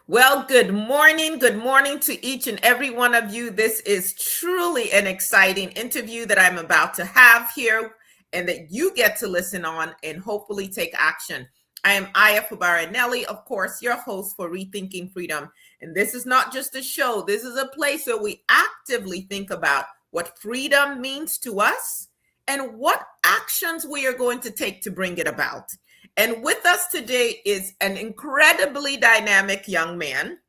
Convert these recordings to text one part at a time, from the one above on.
Well, good morning. Good morning to each and every one of you. This is truly an exciting interview that I'm about to have here and that you get to listen on and hopefully take action. I am Aya Fubara Eneli, of course, your host for Rethinking Freedom. And this is not just a show. This is a place where we actively think about what freedom means to us and what actions we are going to take to bring it about. And with us today is an incredibly dynamic young man.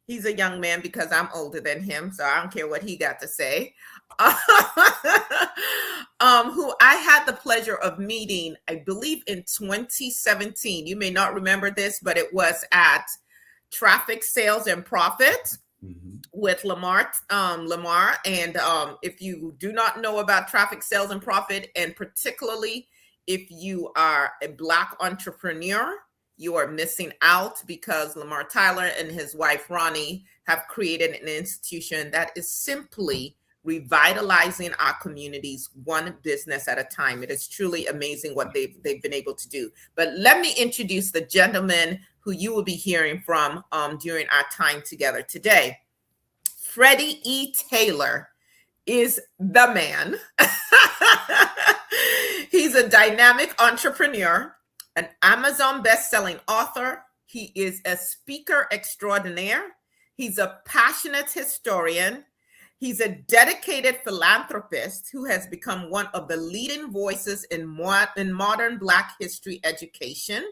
He's a young man because I'm older than him, so I don't care what he got to say. Who I had the pleasure of meeting, I believe, in 2017. You may not remember this, but it was at Traffic Sales and Profit with Lamar. And if you do not know about Traffic Sales and Profit, and particularly if you are a Black entrepreneur, you are missing out because Lamar Tyler and his wife Ronnie have created an institution that is simply revitalizing our communities one business at a time. It is truly amazing what they've been able to do. But let me introduce the gentleman who you will be hearing from during our time together today. Freddie E. Taylor is the man. He's a dynamic entrepreneur, an Amazon best-selling author. He is a speaker extraordinaire. He's a passionate historian. He's a dedicated philanthropist who has become one of the leading voices in modern Black history education.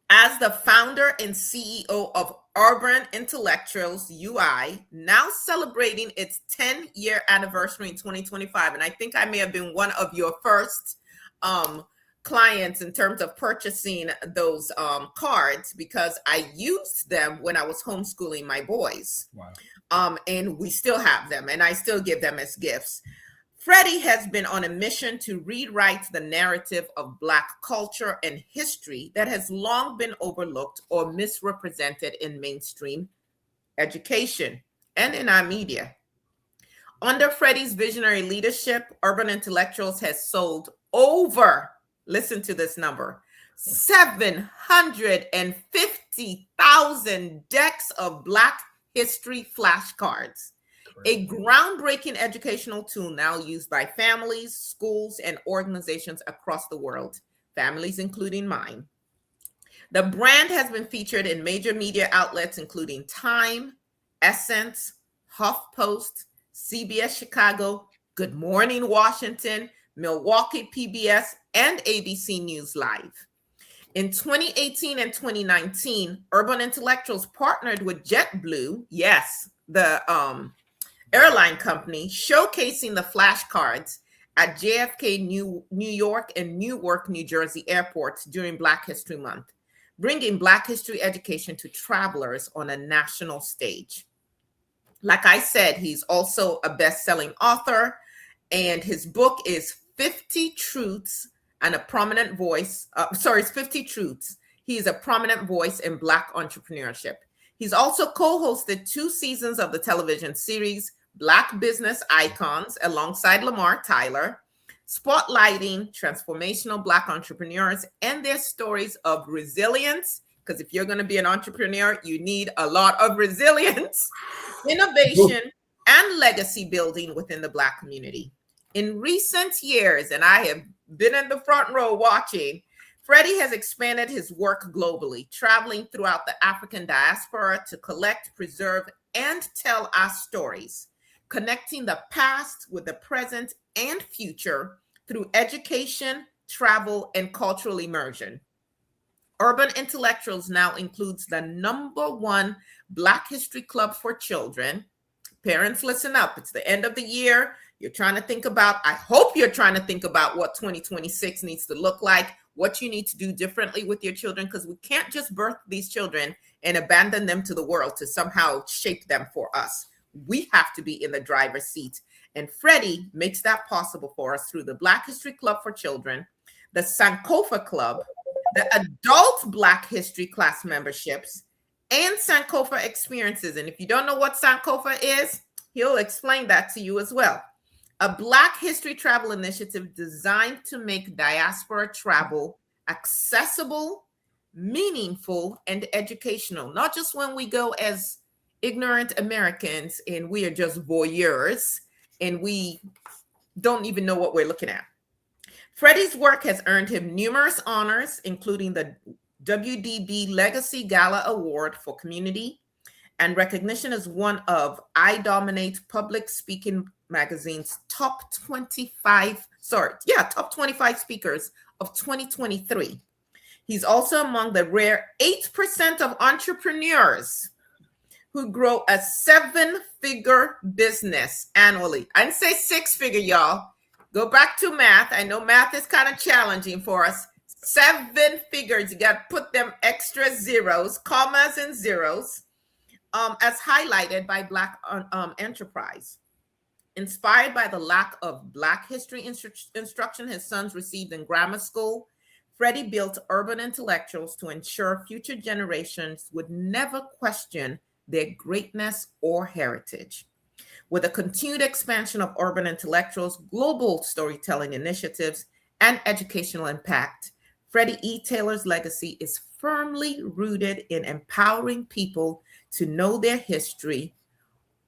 As the founder and CEO of Urban Intellectuals UI, now celebrating its 10-year anniversary in 2025. And I think I may have been one of your first clients in terms of purchasing those cards because I used them when I was homeschooling my boys. Wow. And we still have them, and I still give them as gifts. Freddie has been on a mission to rewrite the narrative of Black culture and history that has long been overlooked or misrepresented in mainstream education and in our media. Under Freddie's visionary leadership, Urban Intellectuals has sold over, listen to this number, 750,000 decks of Black history flashcards. A groundbreaking educational tool now used by families, schools, and organizations across the world, families including mine. The brand has been featured in major media outlets including Time, Essence, HuffPost, CBS Chicago, Good Morning Washington, Milwaukee PBS, and ABC News Live. In 2018 and 2019, Urban Intellectuals partnered with JetBlue, yes, the airline company, showcasing the flashcards at JFK, New York, and Newark, New Jersey airports during Black History Month, bringing Black history education to travelers on a national stage. Like I said, he's also a best-selling author, and his book is 50 Truths and a Prominent Voice. It's 50 Truths. He's a prominent voice in Black entrepreneurship. He's also co-hosted 2 seasons of the television series Black Business Icons alongside Lamar Tyler, spotlighting transformational Black entrepreneurs and their stories of resilience. Because if you're going to be an entrepreneur, you need a lot of resilience, innovation, and legacy building within the Black community. In recent years, and I have been in the front row watching, Freddie has expanded his work globally, traveling throughout the African diaspora to collect, preserve, and tell our stories, connecting the past with the present and future through education, travel, and cultural immersion. Urban Intellectuals now includes the #1 Black History Club for children. Parents, listen up. It's the end of the year. You're trying to think about, I hope you're trying to think about what 2026 needs to look like, what you need to do differently with your children, because we can't just birth these children and abandon them to the world to somehow shape them for us. We have to be in the driver's seat. And Freddie makes that possible for us through the Black History Club for children, the Sankofa Club, the Adult Black History class memberships, and Sankofa experiences. And if you don't know what Sankofa is, he'll explain that to you as well. A Black history travel initiative designed to make diaspora travel accessible, meaningful, and educational, not just when we go as ignorant Americans and we are just voyeurs and we don't even know what we're looking at. Freddie's work has earned him numerous honors, including the WDB Legacy Gala Award for Community and recognition as one of I Dominate Public Speaking Magazine's top 25 speakers of 2023. He's also among the rare 8% of entrepreneurs who grow a 7-figure business annually. I didn't say 6-figure, y'all. Go back to math. I know math is kind of challenging for us. 7 figures, you got to put them extra zeros, commas and zeros, as highlighted by Black Enterprise. Inspired by the lack of Black history instruction his sons received in grammar school, Freddie built urban intellectuals to ensure future generations would never question their greatness or heritage. With a continued expansion of urban intellectuals, global storytelling initiatives, and educational impact, Freddie E. Taylor's legacy is firmly rooted in empowering people to know their history,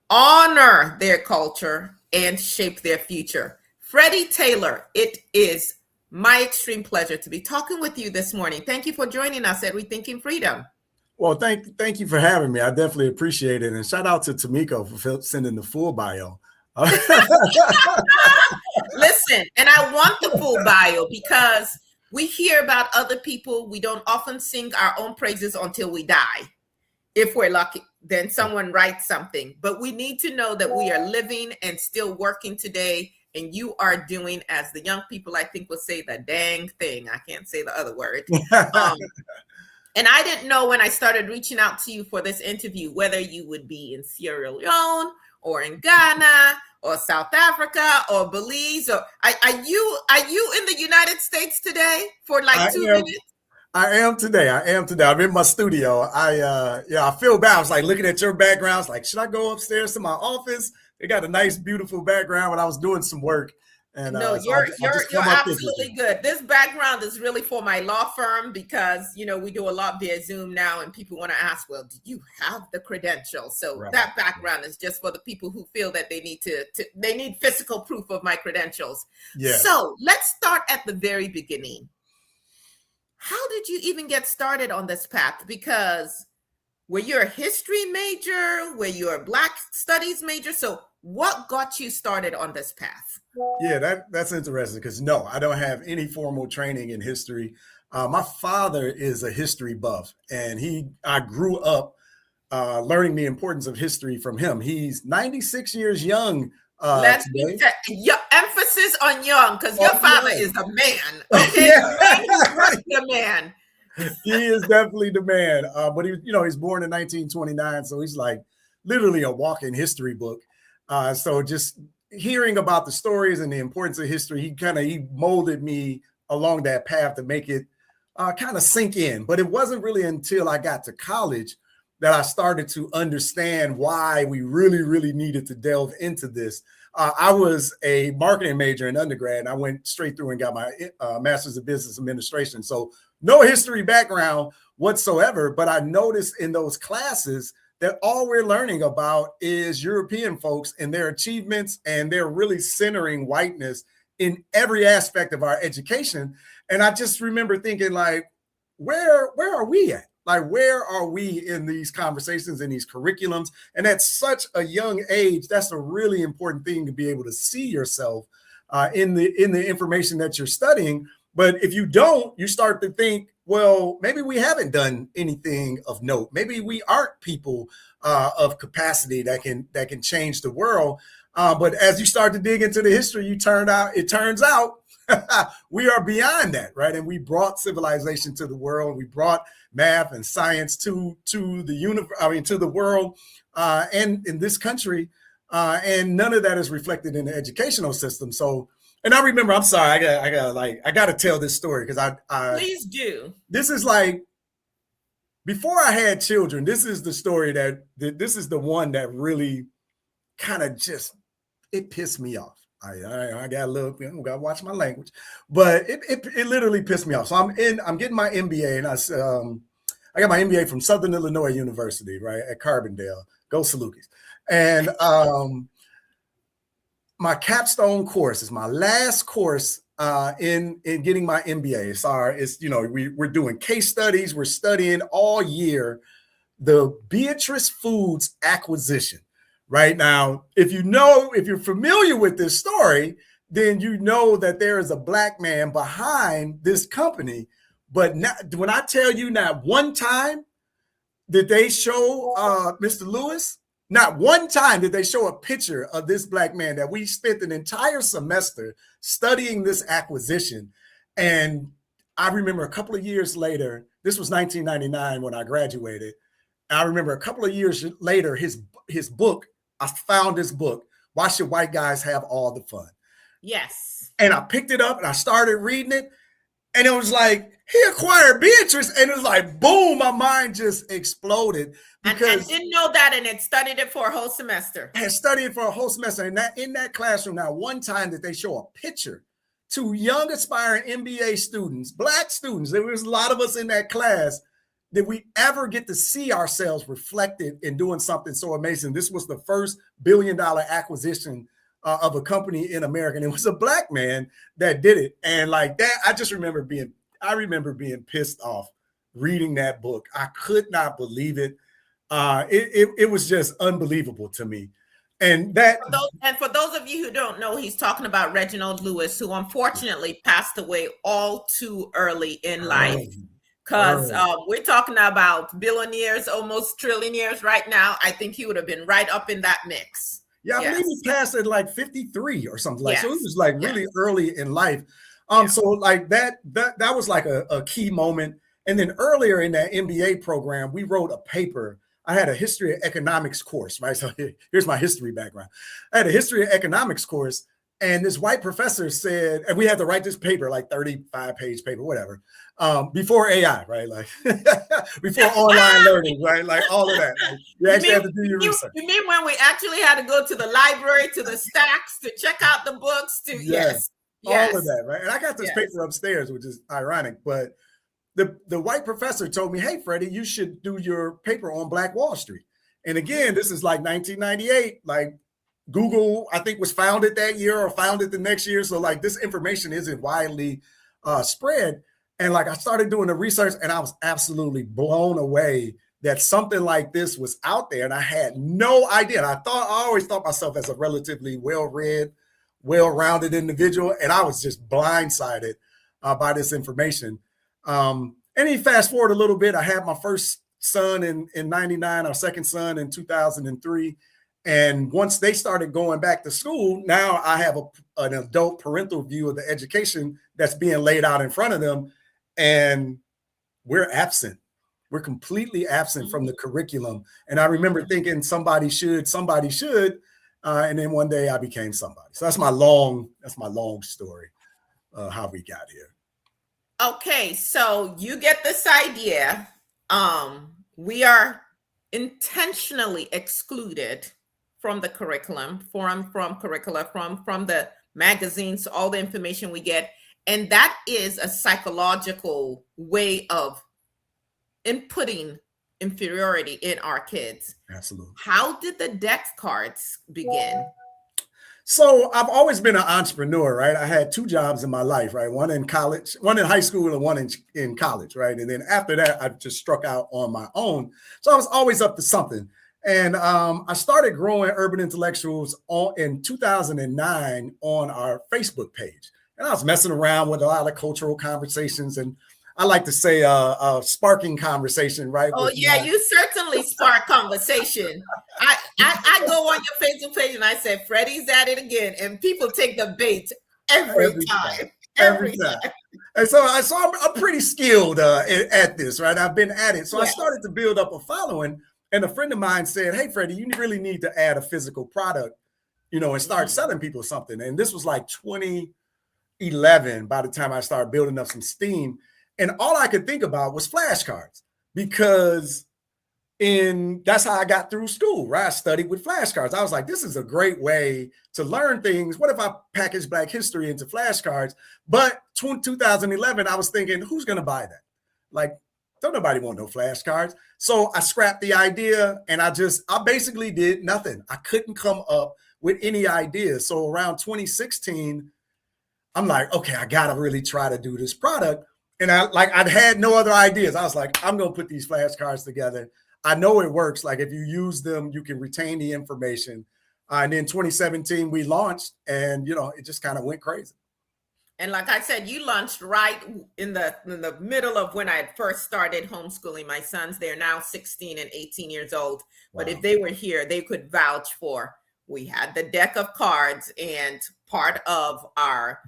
honor their culture, and shape their future. Freddie Taylor, it is my extreme pleasure to be talking with you this morning. Thank you for joining us at Rethinking Freedom. Well, thank you for having me. I definitely appreciate it. And shout out to Tamiko for sending the full bio. Listen, and I want the full bio because we hear about other people. We don't often sing our own praises until we die. If we're lucky, then someone writes something. But we need to know that we are living and still working today. And you are doing, as the young people I think will say, the dang thing. I can't say the other word. And I didn't know when I started reaching out to you for this interview, whether you would be in Sierra Leone or in Ghana or South Africa or Belize. Or are you in the United States today for like 2 minutes? I am today. I'm in my studio. I feel bad. I was like looking at your background. I was like, should I go upstairs to my office? They got a nice, beautiful background when I was doing some work. And no, you're absolutely good. This background is really for my law firm because, you know, we do a lot via Zoom now and people want to ask, well, do you have the credentials? So that background is just for the people who feel that they need physical proof of my credentials. Yeah. So let's start at the very beginning. How did you even get started on this path? Because were you a history major? Were you a Black studies major? So what got you started on this path? Yeah, that's interesting because no, I don't have any formal training in history. My father is a history buff, and I grew up learning the importance of history from him. He's 96 years young. Your emphasis on young, because your father is a man. Okay, the man. He is definitely the man. But he's born in 1929, so he's like literally a walking history book. So just hearing about the stories and the importance of history, he molded me along that path to make it kind of sink in. But it wasn't really until I got to college that I started to understand why we really, really needed to delve into this. I was a marketing major in undergrad, and I went straight through and got my master's of business administration. So no history background whatsoever, but I noticed in those classes that all we're learning about is European folks and their achievements, and they're really centering whiteness in every aspect of our education. And I just remember thinking, like, where are we at? Like, where are we in these conversations and these curriculums? And at such a young age, that's a really important thing to be able to see yourself in the information that you're studying. But if you don't, you start to think, well, maybe we haven't done anything of note. Maybe we aren't people of capacity that can change the world. But as you start to dig into the history, it turns out we are beyond that, right? And we brought civilization to the world. We brought math and science to the world and in this country. And none of that is reflected in the educational system. So. And I remember, I'm sorry, I got to tell this story because I please do. This is like, before I had children, this is the story this is the one that really kind of it pissed me off. I got a little, got to watch my language, but it literally pissed me off. So I'm getting my MBA, and I got my MBA from Southern Illinois University, right, at Carbondale. Go Salukis. And my capstone course is my last course in getting my MBA. It's we're doing case studies. We're studying all year the Beatrice Foods acquisition. Right now, if you're familiar with this story, then you know that there is a Black man behind this company. But when I tell you, not one time did they show Mr. Lewis, not one time did they show a picture of this Black man, that we spent an entire semester studying this acquisition. And I remember a couple of years later, this was 1999 when I graduated. I remember a couple of years later, his book, I found this book, Why Should White Guys Have All the Fun? Yes. And I picked it up and I started reading it. And it was like, he acquired Beatrice. And it was like, boom, my mind just exploded. Because I didn't know that, and had studied it for a whole semester. I had studied it for a whole semester. And in that classroom, now one time that they show a picture to young aspiring MBA students, Black students, there was a lot of us in that class, did we ever get to see ourselves reflected in doing something so amazing? This was the first billion-dollar acquisition of a company in America. And it was a Black man that did it. And like that, I remember being pissed off reading that book. I could not believe it. It was just unbelievable to me. And for those of you who don't know, he's talking about Reginald Lewis, who unfortunately passed away all too early in life. Because we're talking about billionaires, almost trillionaires right now. I think he would have been right up in that mix. Yeah, I believe he passed at like 53 or something. Yes. So it was like really early in life. So like that was like a key moment. And then earlier in that MBA program, we wrote a paper. I had a history of economics course, right? So here's my history background. I had a history of economics course. And this white professor said, and we had to write this paper, like 35-page paper, whatever, before AI, right? Like before online learning, right? Like all of that. Like, you actually have to do your research. You mean when we actually had to go to the library, to the stacks, to check out the books, yes. All of that, right? And I got this paper upstairs, which is ironic, but the white professor told me, hey, Freddie, you should do your paper on Black Wall Street. And again, this is like 1998, like Google, I think, was founded that year or founded the next year. So like this information isn't widely spread. And like I started doing the research, and I was absolutely blown away that something like this was out there. And I had no idea. And I always thought myself as a relatively well-read, well-rounded individual. And I was just blindsided by this information. And then fast forward a little bit, I had my first son in 99, our second son in 2003. And once they started going back to school, now I have an adult parental view of the education that's being laid out in front of them. And we're absent. We're completely absent from the curriculum. And I remember thinking somebody should. And then one day I became somebody. So that's my long story, how we got here. Okay, so you get this idea. We are intentionally excluded from the curriculum, from the magazines, all the information we get. And that is a psychological way of inputting inferiority in our kids. Absolutely. How did the deck cards begin? So I've always been an entrepreneur, right? I had two jobs in my life, right? One in college, one in high school, and one in college, right? And then after that, I just struck out on my own. So I was always up to something. And I started growing Urban Intellectuals in 2009 on our Facebook page. And I was messing around with a lot of cultural conversations, and I like to say sparking conversation, right? Oh, yeah, you certainly spark conversation. I go on your Facebook page and I say, Freddie's at it again. And people take the bait every time. Every time. And so I'm pretty skilled at this, right? I've been at it. So I started to build up a following. And a friend of mine said, hey, Freddie, you really need to add a physical product, and start selling people something. And this was like 2011 by the time I started building up some steam. And all I could think about was flashcards, because And that's how I got through school, right? I studied with flashcards. I was like, this is a great way to learn things. What if I package Black history into flashcards? But 2011, I was thinking, who's going to buy that? Like, don't nobody want no flashcards. So I scrapped the idea and I basically did nothing. I couldn't come up with any ideas. So around 2016, I'm like, okay, I got to really try to do this product. And I'd had no other ideas. I was like, I'm going to put these flashcards together. I know it works. Like if you use them, you can retain the information. And in 2017, we launched and, it just kind of went crazy. And like I said, you launched right in the middle of when I had first started homeschooling my sons. They're now 16 and 18 years old. Wow. But if they were here, they could vouch for, we had the deck of cards and part of our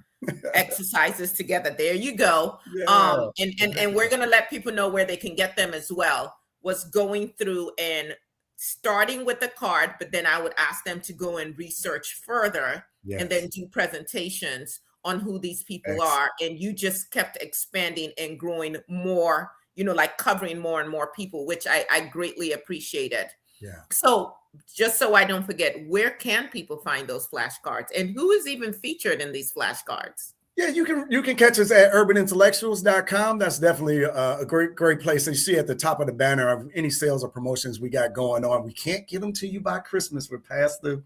exercises together. There you go. Yeah. And we're going to let people know where they can get them as well. Was going through and starting with the card, but then I would ask them to go and research further. Yes. And then do presentations on who these people are. And you just kept expanding and growing more, like covering more and more people, which I greatly appreciated. Yeah. So just so I don't forget, where can people find those flashcards and who is even featured in these flashcards? Yeah, you can catch us at urbanintellectuals.com. That's definitely a great place. And you see at the top of the banner of any sales or promotions we got going on. We can't get them to you by Christmas. We're past the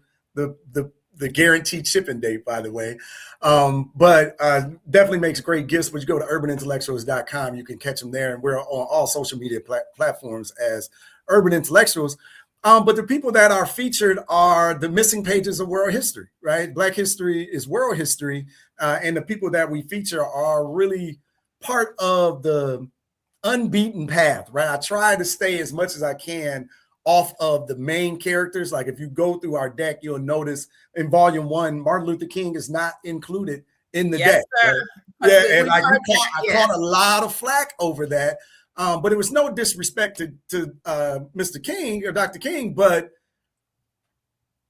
guaranteed shipping date, by the way. But definitely makes great gifts. But you go to urbanintellectuals.com, you can catch them there. And we're on all social media platforms as Urban Intellectuals. But the people that are featured are the missing pages of world history, right? Black history is world history. And the people that we feature are really part of the unbeaten path, right? I try to stay as much as I can off of the main characters. Like if you go through our deck, you'll notice in volume 1, Martin Luther King is not included in the deck. Sir. Right? Yeah, and I caught a lot of flack over that. But it was no disrespect to Mr. King or Dr. King, but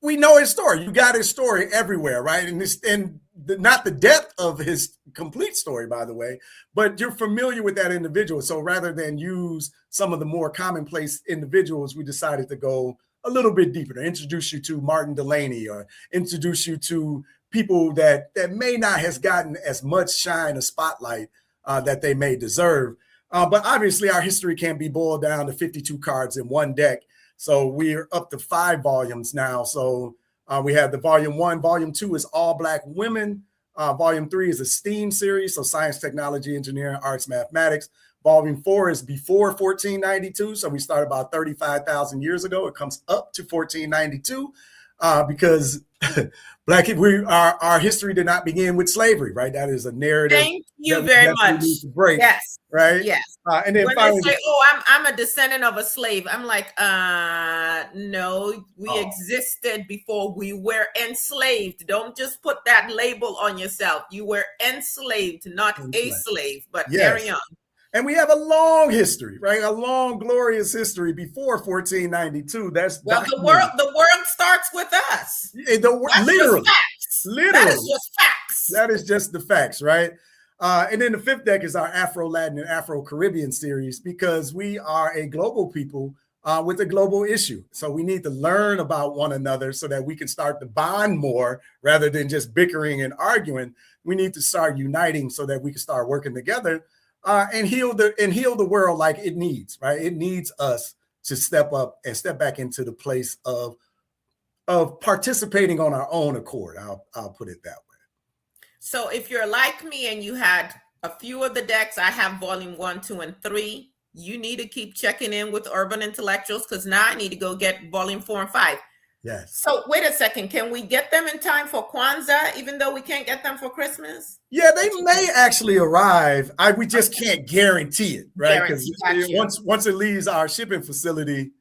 we know his story. You got his story everywhere, right? And not the depth of his complete story, by the way, but you're familiar with that individual. So rather than use some of the more commonplace individuals, we decided to go a little bit deeper, to introduce you to Martin Delaney or introduce you to people that may not have gotten as much shine or spotlight that they may deserve. But obviously our history can be boiled down to 52 cards in one deck. So we're up to 5 volumes now. So we have the volume 1. Volume 2 is all Black women. Volume 3 is a STEAM series. So science, technology, engineering, arts, mathematics. Volume 4 is before 1492. So we started about 35,000 years ago. It comes up to 1492 because our history did not begin with slavery, right? That is a narrative. Thank you very much. We need to break, yes. Right. Yes. And then when finally, they say, "Oh, I'm a descendant of a slave," I'm like, no, we existed before we were enslaved. Don't just put that label on yourself. You were enslaved, not a slave. But carry on. And we have a long history, right? A long, glorious history before 1492. That's the world starts with us. Literally. That is just facts. That is just the facts, right? And then the 5th deck is our Afro-Latin and Afro-Caribbean series because we are a global people with a global issue. So we need to learn about one another so that we can start to bond more rather than just bickering and arguing. We need to start uniting so that we can start working together and heal the world like it needs, right? It needs us to step up and step back into the place of participating on our own accord. I'll put it that way. So if you're like me and you had a few of the decks, I have volume 1, 2, and 3. You need to keep checking in with Urban Intellectuals because now I need to go get volume 4 and 5. Yes. So wait a second. Can we get them in time for Kwanzaa, even though we can't get them for Christmas? Yeah, they may actually arrive. We just can't guarantee it, right? Because once it leaves our shipping facility,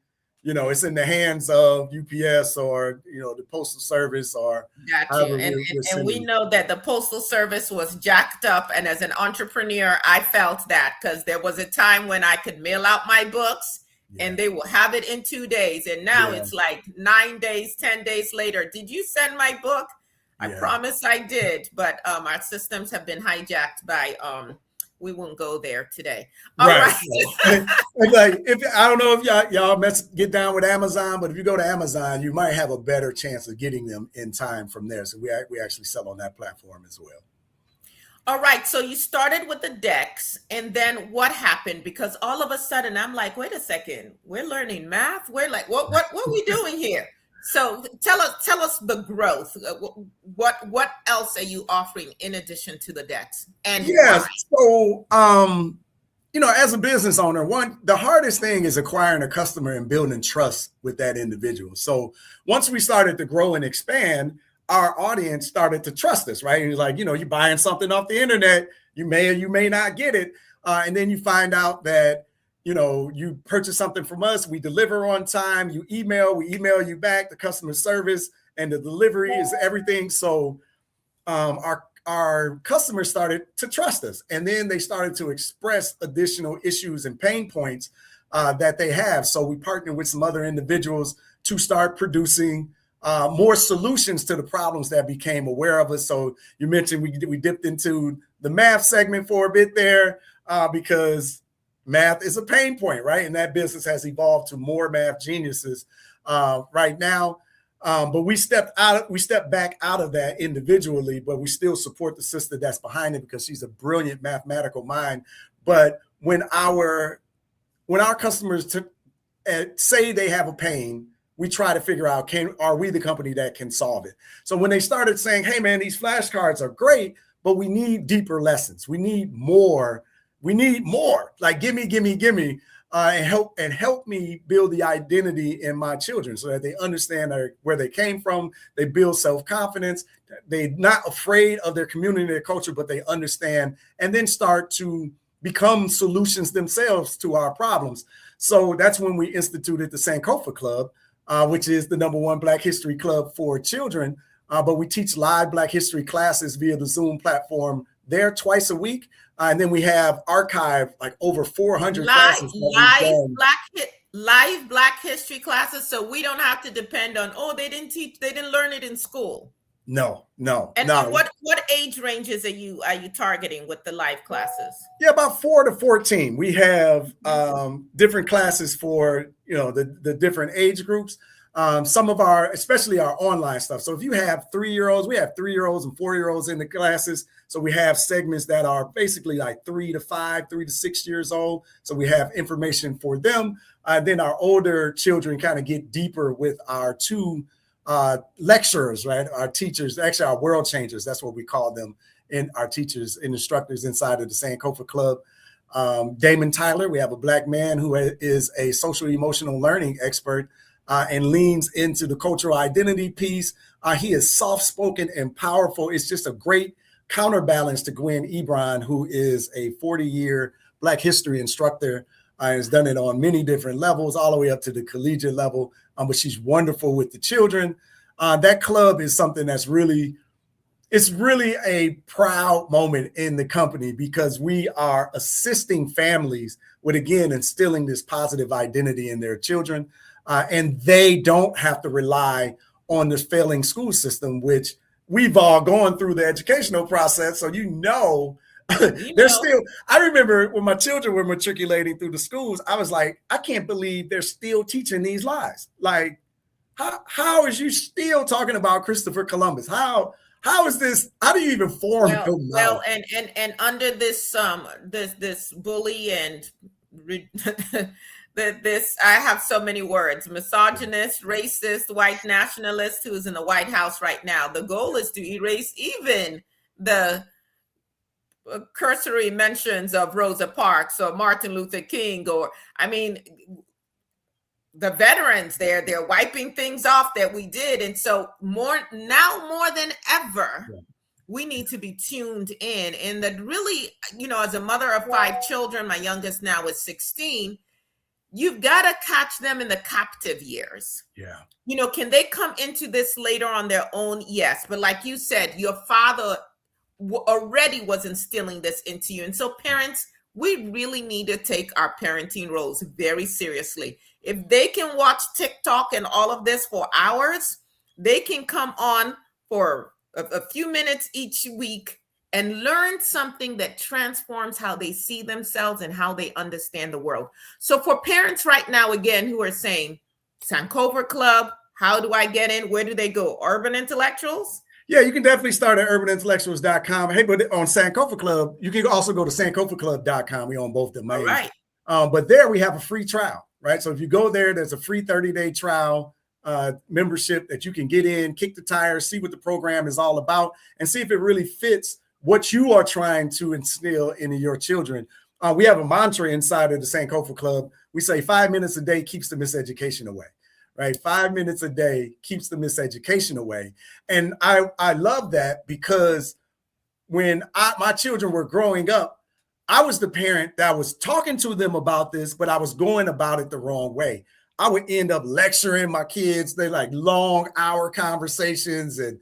it's in the hands of UPS or, the Postal Service or. Got you. And we know that the Postal Service was jacked up. And as an entrepreneur, I felt that because there was a time when I could mail out my books and they will have it in 2 days. And now it's like 9 days, 10 days later. Did you send my book? I promise I did. But our systems have been hijacked by we won't go there today. All Right. right. Like, if I don't know if y'all get down with Amazon, but if you go to Amazon, you might have a better chance of getting them in time from there. So we actually sell on that platform as well. All right. So you started with the decks, and then what happened? Because all of a sudden I'm like, wait a second, we're learning math. We're like, what are we doing here? So tell us the growth. What else are you offering in addition to the decks? And yes, why? so as a business owner, the hardest thing is acquiring a customer and building trust with that individual. So once we started to grow and expand, our audience started to trust us, right? And it's like, you're buying something off the internet, you may or you may not get it. And then you find out that, you purchase something from us, we deliver on time, we email you back, the customer service and the delivery is everything. So our customers started to trust us, and then they started to express additional issues and pain points that they have. So we partnered with some other individuals to start producing more solutions to the problems that became aware of us. So you mentioned we dipped into the math segment for a bit there because math is a pain point, right? And that business has evolved to more math geniuses right now. But we stepped back out of that individually, but we still support the sister that's behind it because she's a brilliant mathematical mind. But when our customers say they have a pain, we try to figure out, are we the company that can solve it? So when they started saying, hey man, these flashcards are great, but we need deeper lessons. We need more. Like, give me. And help me build the identity in my children so that they understand where they came from. They build self-confidence. They're not afraid of their community, their culture, but they understand and then start to become solutions themselves to our problems. So that's when we instituted the Sankofa Club, which is the #1 Black History Club for children. But we teach live Black History classes via the Zoom platform there twice a week. And then we have archived like over 400 classes. Live Black History classes. So we don't have to depend on, they didn't learn it in school. No. And what age ranges are you targeting with the live classes? Yeah, about 4 to 14. We have different classes for, the different age groups. Some of especially our online stuff. So if you have 3-year-olds, we have 3-year-olds and 4-year-olds in the classes. So we have segments that are basically like 3 to 5, 3 to 6 years old. So we have information for them. Then our older children kind of get deeper with our 2 lecturers, right? Our teachers, actually our world changers. That's what we call them, and our teachers and instructors inside of the Sankofa Club. Damon Tyler, we have a Black man who is a social emotional learning expert. And leans into the cultural identity piece. He is soft-spoken and powerful. It's just a great counterbalance to Gwen Ebron, who is a 40-year Black history instructor. Has done it on many different levels, all the way up to the collegiate level. But she's wonderful with the children. That club is something that's really a proud moment in the company because we are assisting families with, again, instilling this positive identity in their children. And they don't have to rely on this failing school system, which we've all gone through the educational process. So, they're still, I remember when my children were matriculating through the schools, I was like, I can't believe they're still teaching these lies. Like, how is you still talking about Christopher Columbus? How is this? How do you even form? And under this bully and I have so many words: misogynist, racist, white nationalist who is in the White House right now. The goal is to erase even the cursory mentions of Rosa Parks or Martin Luther King, the veterans. They're wiping things off that we did. And so more than ever, we need to be tuned in. And that really, as a mother of 5 children, my youngest now is 16, you've got to catch them in the captive years. Yeah. Can they come into this later on their own? Yes. But like you said, your father already was instilling this into you. And so parents, we really need to take our parenting roles very seriously. If they can watch TikTok and all of this for hours, they can come on for a few minutes each week and learn something that transforms how they see themselves and how they understand the world. So for parents right now, again, who are saying, Sankofa Club, how do I get in? Where do they go? Urban Intellectuals? Yeah, you can definitely start at urbanintellectuals.com. Hey, but on Sankofa Club, you can also go to sankofaclub.com. We own both domains. All right. But there we have a free trial, right? So if you go there, there's a free 30-day trial membership that you can get in, kick the tires, see what the program is all about, and see if it really fits what you are trying to instill into your children. We have a mantra inside of the Sankofa Club. We say 5 minutes a day keeps the miseducation away. Right, 5 minutes a day keeps the miseducation away. And I love that because when my children were growing up, I was the parent that was talking to them about this, but I was going about it the wrong way. I would end up lecturing my kids. They like long hour conversations and,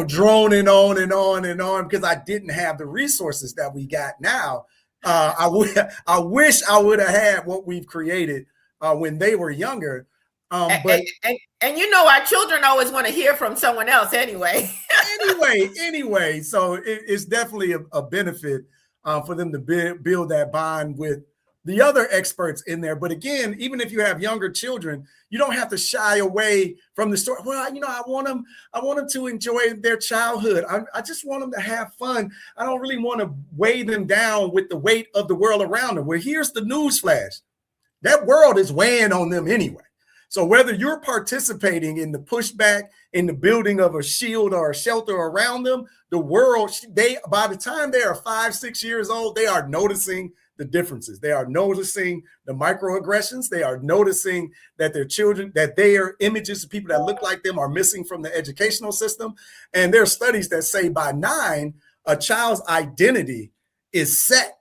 droning on and on and on because I didn't have the resources that we got now. I wish I would have had what we've created when they were younger. But our children always want to hear from someone else anyway. anyway. So it's definitely a benefit for them to build that bond with the other experts in there. But again, even if you have younger children, you don't have to shy away from the story. Well, I want them to enjoy their childhood. I just want them to have fun. I don't really want to weigh them down with the weight of the world around them. Well, here's the news flash. That world is weighing on them anyway. So whether you're participating in the pushback, in the building of a shield or a shelter around them, the world, by the time they are 5, 6 years old, they are noticing the differences. They are noticing the microaggressions. They are noticing that their children, that their images of people that look like them are missing from the educational system. And there are studies that say by 9, a child's identity is set.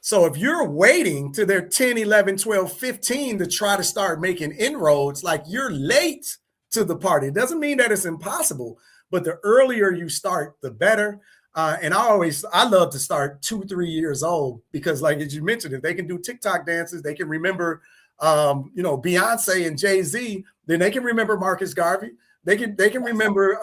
So if you're waiting to their 10, 11, 12, 15 to try to start making inroads, like you're late to the party. It doesn't mean that it's impossible, but the earlier you start, the better. And I love to start 2, 3 years old because, like as you mentioned, if they can do TikTok dances, they can remember, Beyonce and Jay-Z, then they can remember Marcus Garvey. They can remember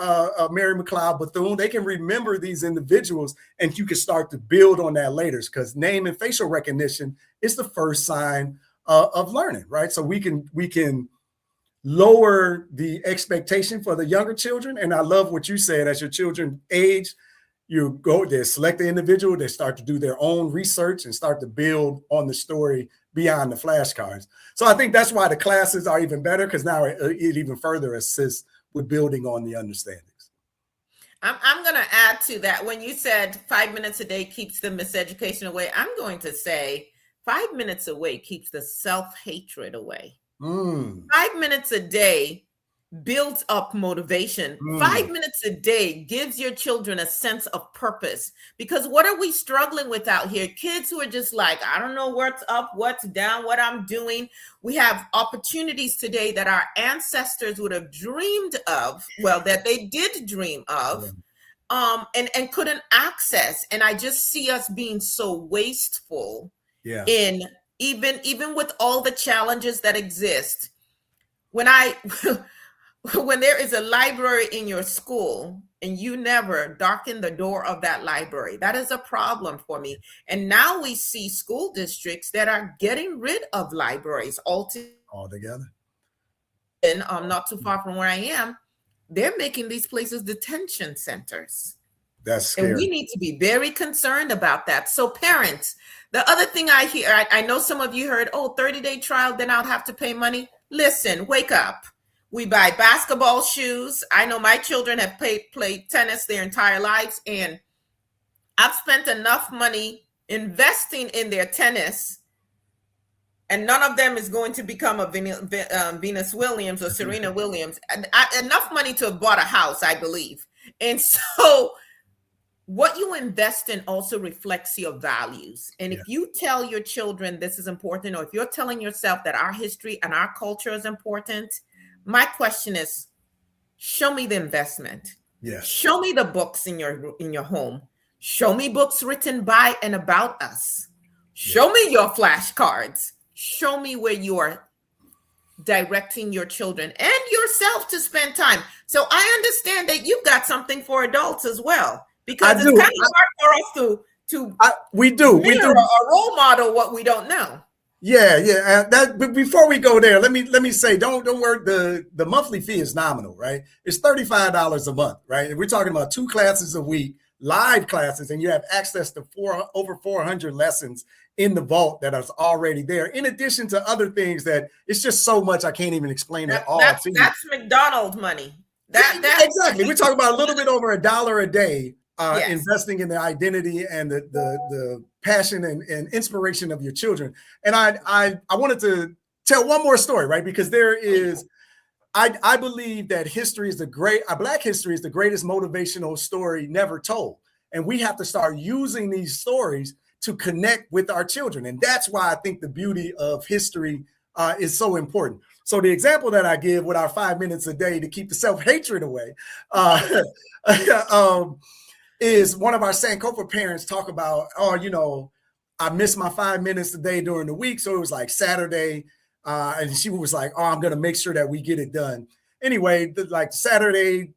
Mary McLeod Bethune. They can remember these individuals, and you can start to build on that later because name and facial recognition is the first sign of learning, right? So we can lower the expectation for the younger children. And I love what you said. As your children age, they select the individual, they start to do their own research and start to build on the story beyond the flashcards. So I think that's why the classes are even better because now it even further assists with building on the understandings. I'm going to add to that. When you said 5 minutes a day keeps the miseducation away, I'm going to say 5 minutes away keeps the self-hatred away. 5 minutes a day builds up motivation. 5 minutes a day gives your children a sense of purpose. Because what are we struggling with out here? Kids who are just like, I don't know what's up, what's down, what I'm doing. We have opportunities today that our ancestors would have dreamed of, that they did dream of, and couldn't access. And I just see us being so wasteful in even with all the challenges that exist. When there is a library in your school and you never darken the door of that library, that is a problem for me. And now we see school districts that are getting rid of libraries altogether. And not too far from where I am, they're making these places detention centers. That's scary. And we need to be very concerned about that. So parents, the other thing I hear, I know some of you heard, 30-day trial, then I'll have to pay money. Listen, wake up. We buy basketball shoes. I know my children have played tennis their entire lives, and I've spent enough money investing in their tennis, and none of them is going to become a Venus Williams or Serena Williams. Enough money to have bought a house, I believe. And so what you invest in also reflects your values. And if you tell your children this is important, or if you're telling yourself that our history and our culture is important, my question is, show me the investment. Yes. Show me the books in your home. Show me books written by and about us. Show me your flashcards. Show me where you are directing your children and yourself to spend time. So I understand that you've got something for adults as well. because it's kind of hard for us to we do mirror a role model what we don't know. Yeah. But before we go there, let me say, don't worry. The monthly fee is nominal, right? It's $35 a month, right? And we're talking about 2 classes a week, live classes, and you have access to over 400 lessons in the vault that is already there. In addition to other things that it's just so much I can't even explain it all to you. That's McDonald's money. Exactly. We're talking about a little bit over $1 a day. Investing in the identity and the passion and inspiration of your children. And I wanted to tell one more story, right? Because there is, I believe that Black history is the greatest motivational story never told. And we have to start using these stories to connect with our children. And that's why I think the beauty of history is so important. So the example that I give with our 5 minutes a day to keep the self-hatred away, is one of our Sankofa parents talk about, I missed my 5 minutes a day during the week. So it was like Saturday. And she was like, I'm going to make sure that we get it done. Anyway, like Saturday,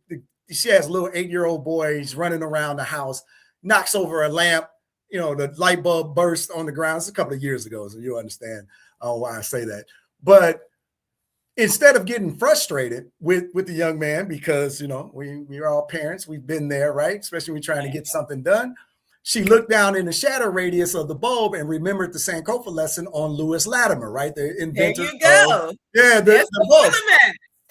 she has a little 8-year-old boy. He's running around the house, knocks over a lamp. The light bulb burst on the ground. It's a couple of years ago, so you'll understand why I say that. But instead of getting frustrated with the young man, because, we're all parents, we've been there, right? Especially when we're trying to get something done. She looked down in the shadow radius of the bulb and remembered the Sankofa lesson on Lewis Latimer, right? The inventor. There you go. The bulb.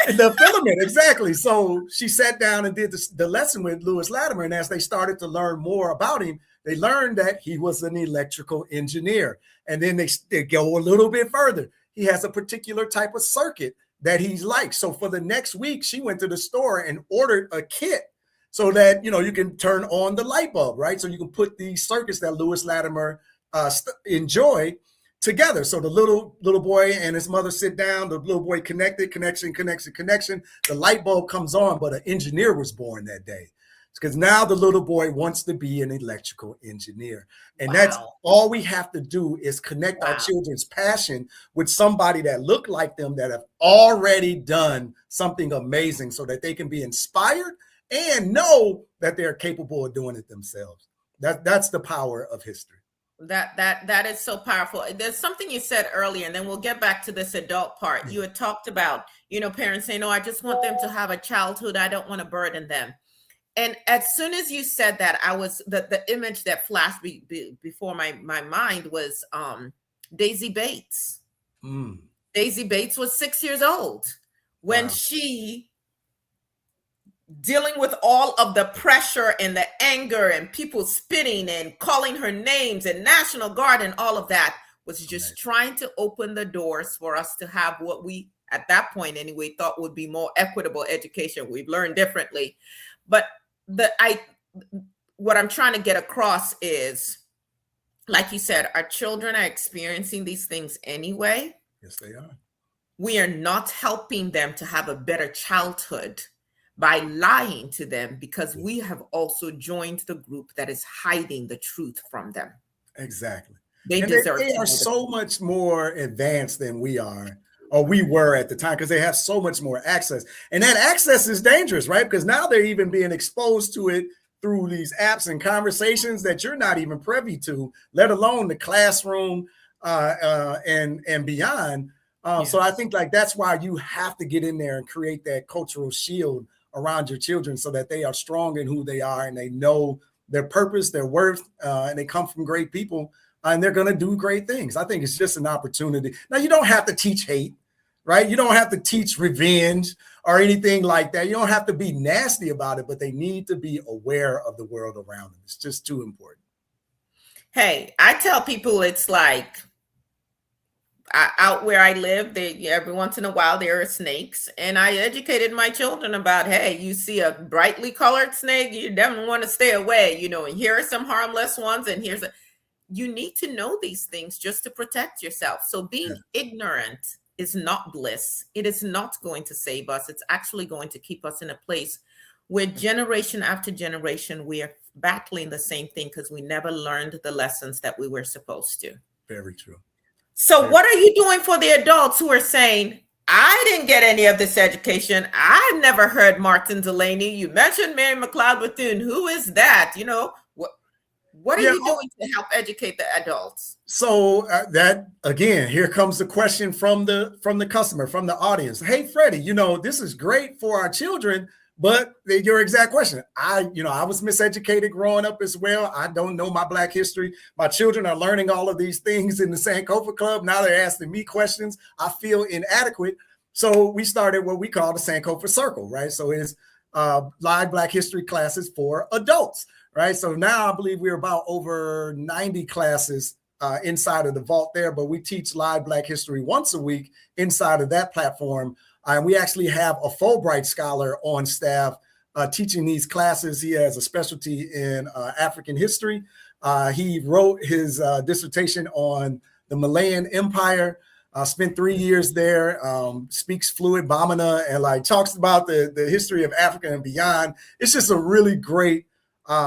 The filament, exactly. So she sat down and did the lesson with Lewis Latimer. And as they started to learn more about him, they learned that he was an electrical engineer. And then they go a little bit further. He has a particular type of circuit that he's like. So for the next week, she went to the store and ordered a kit so that, you can turn on the light bulb, right? So you can put these circuits that Lewis Latimer enjoy together. So the little boy and his mother sit down, the little boy connection. The light bulb comes on, but an engineer was born that day. Because now the little boy wants to be an electrical engineer. And that's all we have to do is connect our children's passion with somebody that look like them, that have already done something amazing, so that they can be inspired and know that they're capable of doing it themselves. That's the power of history. That is so powerful. There's something you said earlier, and then we'll get back to this adult part. You had talked about, parents saying, I just want them to have a childhood. I don't want to burden them. And as soon as you said that, I was the image that flashed before my mind was Daisy Bates. Daisy Bates was 6 years old when she, dealing with all of the pressure and the anger and people spitting and calling her names and National Guard and all of that, was just trying to open the doors for us to have what we, at that point anyway, thought would be more equitable education. We've learned differently. But what I'm trying to get across is, like you said, our children are experiencing these things anyway. Yes, they are. We are not helping them to have a better childhood by lying to them, because we have also joined the group that is hiding the truth from them. Exactly. They are so much more advanced than we are, or we were at the time, because they have so much more access. And that access is dangerous, right? Because now they're even being exposed to it through these apps and conversations that you're not even privy to, let alone the classroom and beyond. So I think that's why you have to get in there and create that cultural shield around your children, so that they are strong in who they are and they know their purpose, their worth, and they come from great people. And they're going to do great things. I think it's just an opportunity. Now, you don't have to teach hate, right? You don't have to teach revenge or anything like that. You don't have to be nasty about it, but they need to be aware of the world around them. It's just too important. Hey, I tell people, it's like, out where I live, every once in a while there are snakes, and I educated my children about, hey, you see a brightly colored snake, you definitely want to stay away, and here are some harmless ones, and you need to know these things just to protect yourself. So being ignorant is not bliss. It is not going to save us. It's actually going to keep us in a place where generation after generation, we are battling the same thing because we never learned the lessons that we were supposed to. Very true. So what are you doing for the adults who are saying, I didn't get any of this education. I've never heard Martin Delaney. You mentioned Mary McLeod Bethune. Who is that? You know, what are you doing to help educate the adults? So that again, here comes the question from the customer, from the audience. Hey, Freddie, you know, this is great for our children, but your exact question. I was miseducated growing up as well. I don't know my Black history. My children are learning all of these things in the Sankofa Club. Now they're asking me questions. I feel inadequate. So we started what we call the Sankofa Circle, right? So it's live Black history classes for adults, right? So now I believe we're about over 90 classes inside of the vault there, but we teach live Black history once a week inside of that platform. And we actually have a Fulbright scholar on staff teaching these classes. He has a specialty in African history. He wrote his dissertation on the Malayan Empire, spent 3 years there, speaks fluent Bamana, and like talks about the history of Africa and beyond. It's just a really great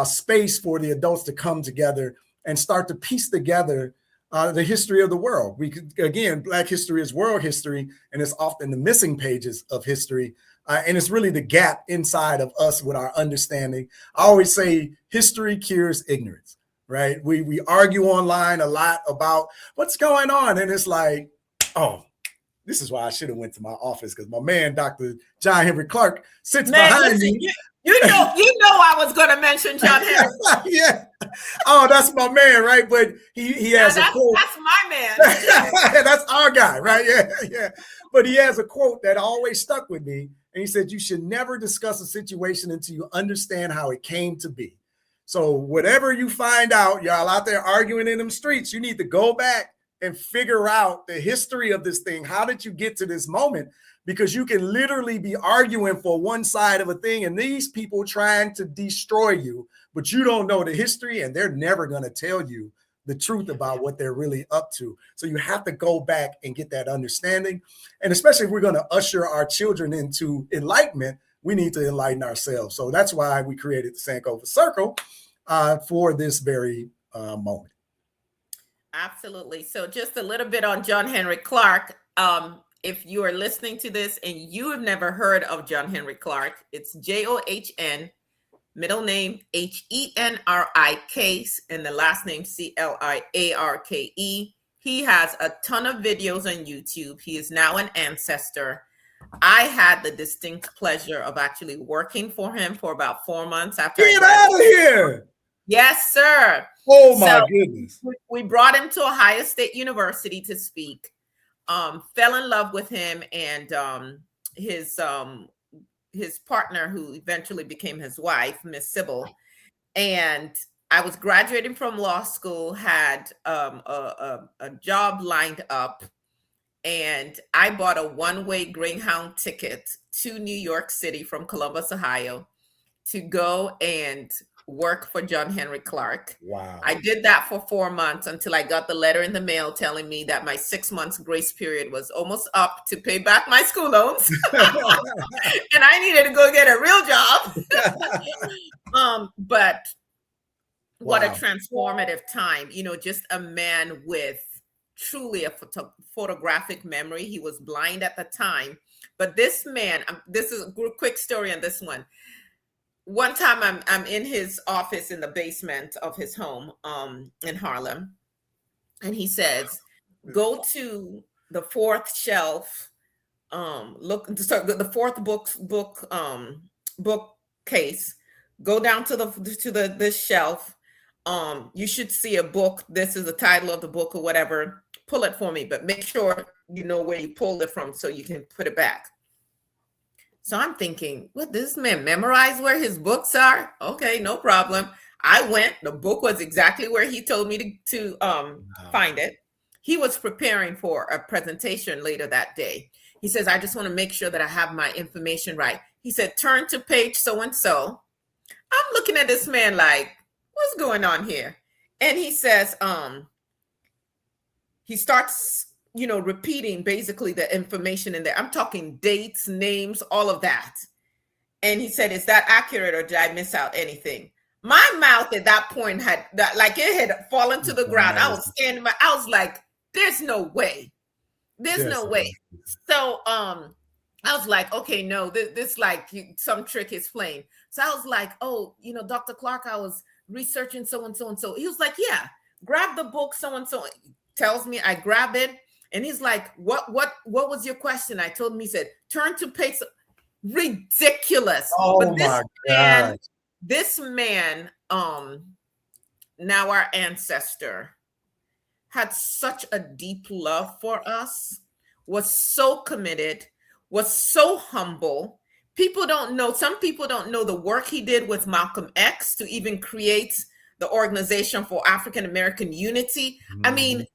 space for the adults to come together and start to piece together the history of the world. We could, again, Black history is world history, and it's often the missing pages of history. And it's really the gap inside of us with our understanding. I always say history cures ignorance, right? We argue online a lot about what's going on. And it's like, oh, this is why I should have went to my office, because my man, Dr. John Henry Clark, sits behind me. You know, I was going to mention John Henry. Yeah. Oh, that's my man, right? But he has a quote. That's my man. That's our guy, right? Yeah. But he has a quote that always stuck with me. And he said, you should never discuss a situation until you understand how it came to be. So whatever you find out, y'all out there arguing in them streets, you need to go back and figure out the history of this thing. How did you get to this moment? Because you can literally be arguing for one side of a thing and these people trying to destroy you, but you don't know the history and they're never going to tell you the truth about what they're really up to. So you have to go back and get that understanding. And especially if we're going to usher our children into enlightenment, we need to enlighten ourselves. So that's why we created the Sankofa Circle for this very moment. Absolutely. So just a little bit on John Henry Clark. If you are listening to this and you have never heard of John Henry Clark, it's John, middle name Henrik, and the last name Cliarke. He has a ton of videos on YouTube. He is now an ancestor. I had the distinct pleasure of actually working for him for about 4 months after. Get out of here. Yes, sir. Oh my goodness. We brought him to Ohio State University to speak. Fell in love with him and his partner, who eventually became his wife, Miss Sybil. And I was graduating from law school, had a job lined up, and I bought a one-way Greyhound ticket to New York City from Columbus, Ohio, to go and work for John Henry Clark. Wow. I did that for 4 months until I got the letter in the mail telling me that my 6 months grace period was almost up to pay back my school loans. And I needed to go get a real job. But what a transformative time. You know, just a man with truly a photographic memory. He was blind at the time. But this man, this is a quick story on this one. One time I'm in his office in the basement of his home in Harlem, and he says, go to the fourth shelf, the fourth bookcase, go down to this shelf. You should see a book. This is the title of the book or whatever. Pull it for me, but make sure you know where you pulled it from so you can put it back. So I'm thinking, what, this man memorize where his books are? Okay, no problem. I went, the book was exactly where he told me to find it. He was preparing for a presentation later that day. He says, I just want to make sure that I have my information right. He said, turn to page so-and-so. I'm looking at this man like, what's going on here? And he says, he starts repeating basically the information in there. I'm talking dates, names, all of that. And he said, is that accurate or did I miss out anything? My mouth at that point had that, like it had fallen to the ground. I was standing, I was like, there's no way. There's no way. So I was like, okay, no, this like some trick is playing. So I was like, oh, Dr. Clark, I was researching so and so and so. He was like, yeah, grab the book, so and so. Tells me, I grab it, and he's like, what was your question? I told him. He said, turn to page. Ridiculous. Oh but my God. This man, now our ancestor, had such a deep love for us, was so committed, was so humble. Some people don't know the work he did with Malcolm X to even create the Organization for African American Unity. Mm-hmm. I mean,